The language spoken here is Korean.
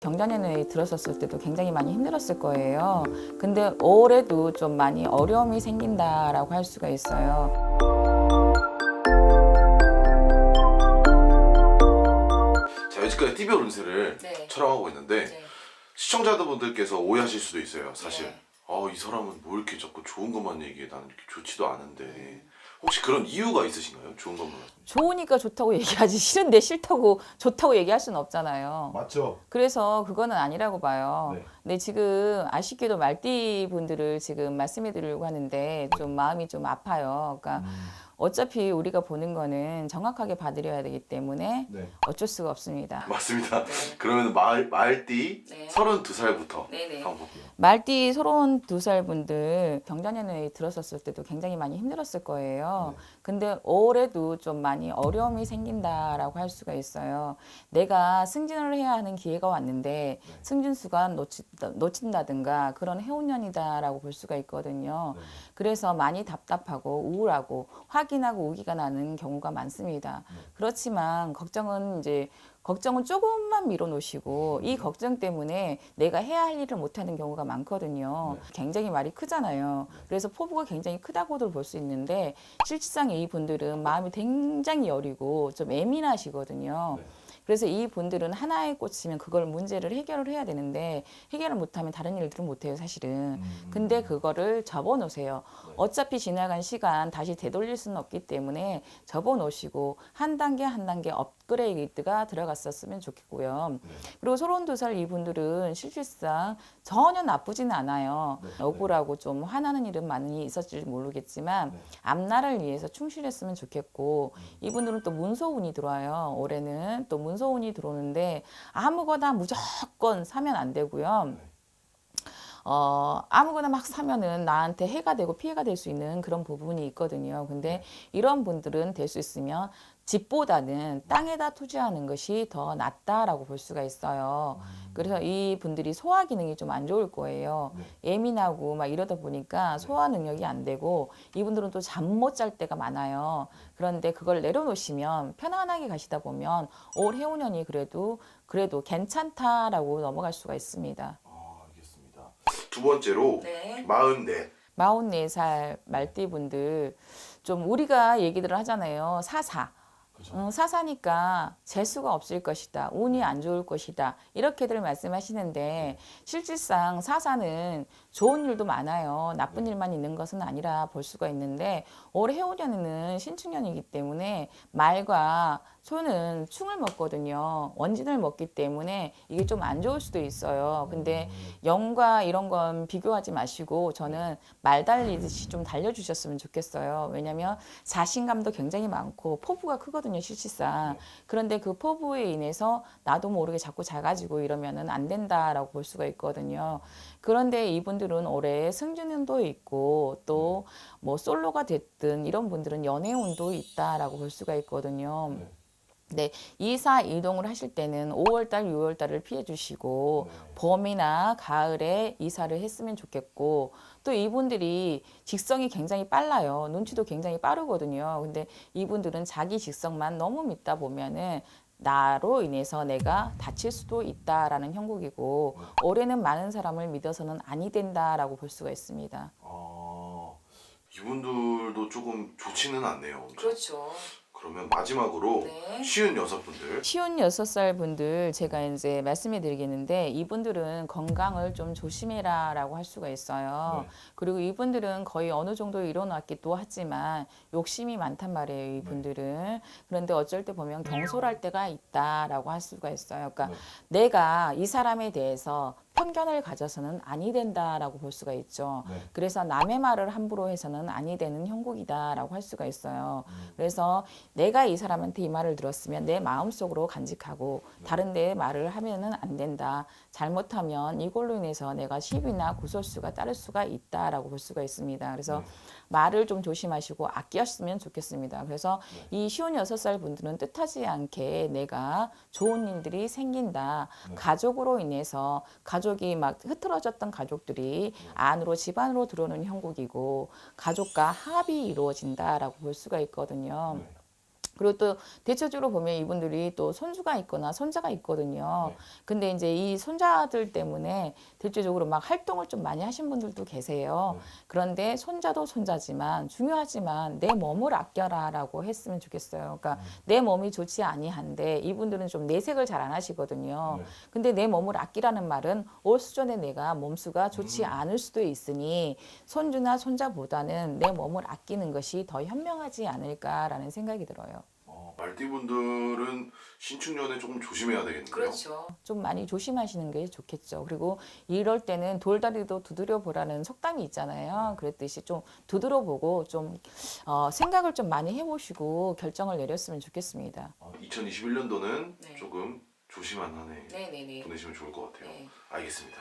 경자년에 들었었을 때도 굉장히 많이 힘들었을 거예요. 근데 올해도 좀 많이 어려움이 생긴다라고 할 수가 있어요. 제가 여지까지 띠별 운세를 네. 촬영하고 있는데 네. 시청자분들께서 오해하실 수도 있어요. 사실 네. 이 사람은 뭐 이렇게 자꾸 좋은 것만 얘기해. 나는 이렇게 좋지도 않은데. 혹시 그런 이유가 있으신가요? 좋은 것만. 좋으니까 좋다고 얘기하지 싫은데 싫다고 좋다고 얘기할 수는 없잖아요. 맞죠? 그래서 그거는 아니라고 봐요. 네. 근데 지금 아쉽게도 말띠 분들을 지금 말씀해 드리려고 하는데 좀 마음이 좀 아파요. 그러니까 어차피 우리가 보는 거는 정확하게 봐드려야 되기 때문에 네. 어쩔 수가 없습니다. 맞습니다. 네. 그러면 말띠 네. 32살부터 네네. 한번 볼게요. 말띠 32살 분들 경자년에 들었었을 때도 굉장히 많이 힘들었을 거예요. 근데 올해도 좀 많이 어려움이 생긴다라고 할 수가 있어요. 내가 승진을 해야 하는 기회가 왔는데 승진수가 놓친다든가 그런 해운년이다라고 볼 수가 있거든요. 그래서 많이 답답하고 우울하고 확인하고 우기가 나는 경우가 많습니다. 그렇지만 걱정은 조금만 밀어놓으시고 이 걱정 때문에 내가 해야 할 일을 못하는 경우가 많거든요. 굉장히 말이 크잖아요. 그래서 포부가 굉장히 크다고도 볼 수 있는데 실질상 이분들은 마음이 굉장히 여리고 좀 예민하시거든요. 그래서 이 분들은 하나에 꽂히면 그걸 문제를 해결을 해야 되는데 해결을 못하면 다른 일들은 못해요, 사실은. 근데 그거를 접어놓으세요. 어차피 지나간 시간 다시 되돌릴 수는 없기 때문에 접어놓으시고 한 단계 한 단계 업그레이드가 들어갔었으면 좋겠고요. 그리고 32살 이분들은 실질상 전혀 나쁘지는 않아요. 억울하고 좀 화나는 일은 많이 있었을지 모르겠지만 앞날을 위해서 충실했으면 좋겠고 이분들은 또 문서운이 들어와요. 올해는 또 문서운이 들어오는데 아무거나 무조건 사면 안 되고요. 아무거나 막 사면은 나한테 해가 되고 피해가 될 수 있는 그런 부분이 있거든요. 근데 이런 분들은 될 수 있으면 집보다는 땅에다 투자하는 것이 더 낫다라고 볼 수가 있어요. 그래서 이 분들이 소화 기능이 좀 안 좋을 거예요. 예민하고 막 이러다 보니까 소화 능력이 안 되고 이분들은 또 잠 못 잘 때가 많아요. 그런데 그걸 내려놓으시면 편안하게 가시다 보면 올 해운년이 그래도 괜찮다라고 넘어갈 수가 있습니다. 알겠습니다. 두 번째로 네. 44. 44살 말띠분들 좀 우리가 얘기들을 하잖아요. 사사. 사사니까 재수가 없을 것이다. 운이 안 좋을 것이다. 이렇게들 말씀하시는데 실질상 사사는 좋은 일도 많아요. 나쁜 일만 있는 것은 아니라 볼 수가 있는데 올 해오년에는 신축년이기 때문에 말과 소는 충을 먹거든요. 원진을 먹기 때문에 이게 좀 안 좋을 수도 있어요. 근데 영과 이런 건 비교하지 마시고 저는 말 달리듯이 좀 달려주셨으면 좋겠어요. 왜냐면 자신감도 굉장히 많고 포부가 크거든요, 실질상. 그런데 그 포부에 인해서 나도 모르게 자꾸 작아지고 이러면은 안 된다라고 볼 수가 있거든요. 그런데 이분들은 올해 승진운도 있고 또 뭐 솔로가 됐든 이런 분들은 연애운도 있다라고 볼 수가 있거든요. 네, 이사 이동을 하실 때는 5월달, 6월달을 피해 주시고 봄이나 가을에 이사를 했으면 좋겠고 또 이분들이 직성이 굉장히 빨라요. 눈치도 굉장히 빠르거든요. 근데 이분들은 자기 직성만 너무 믿다 보면은 나로 인해서 내가 다칠 수도 있다라는 형국이고 올해는 많은 사람을 믿어서는 아니 된다라고 볼 수가 있습니다. 이분들도 조금 좋지는 않네요. 엄청. 그렇죠. 그러면 마지막으로 네. 56분들. 56살 분들 제가 이제 말씀해 드리겠는데 이분들은 건강을 좀 조심해라 라고 할 수가 있어요. 그리고 이분들은 거의 어느 정도 이뤄놨기도 하지만 욕심이 많단 말이에요, 이분들은. 그런데 어쩔 때 보면 경솔할 때가 있다라고 할 수가 있어요. 그러니까 내가 이 사람에 대해서 편견을 가져서는 아니 된다라고 볼 수가 있죠. 그래서 남의 말을 함부로 해서는 아니 되는 형국이다라고 할 수가 있어요. 그래서 내가 이 사람한테 이 말을 들었으면 내 마음속으로 간직하고 다른 데 말을 하면은 안 된다. 잘못하면 이걸로 인해서 내가 시비나 구설수가 따를 수가 있다라고 볼 수가 있습니다. 그래서 말을 좀 조심하시고 아꼈으면 좋겠습니다. 그래서 이 56살 분들은 뜻하지 않게 내가 좋은 일들이 생긴다. 가족으로 인해서 가족이 막 흐트러졌던 가족들이 안으로 집안으로 들어오는 형국이고 가족과 합이 이루어진다라고 볼 수가 있거든요. 그리고 또 대체적으로 보면 이분들이 또 손주가 있거나 손자가 있거든요. 네. 근데 이제 이 손자들 때문에 대체적으로 막 활동을 좀 많이 하신 분들도 계세요. 네. 그런데 손자도 손자지만 중요하지만 내 몸을 아껴라라고 했으면 좋겠어요. 그러니까 내 몸이 좋지 아니한데 이분들은 좀 내색을 잘 안 하시거든요. 네. 근데 내 몸을 아끼라는 말은 올 수전에 내가 몸수가 좋지 않을 수도 있으니 손주나 손자보다는 내 몸을 아끼는 것이 더 현명하지 않을까라는 생각이 들어요. 말띠분들은 신축년에 조금 조심해야 되겠네요. 좀 많이 조심하시는 게 좋겠죠. 그리고 이럴 때는 돌다리도 두드려 보라는 속담이 있잖아요. 그랬듯이 좀 두드려 보고 좀 생각을 좀 많이 해보시고 결정을 내렸으면 좋겠습니다. 2021년도는 네. 조금 조심한 한 해 네네네. 보내시면 좋을 것 같아요. 네. 알겠습니다.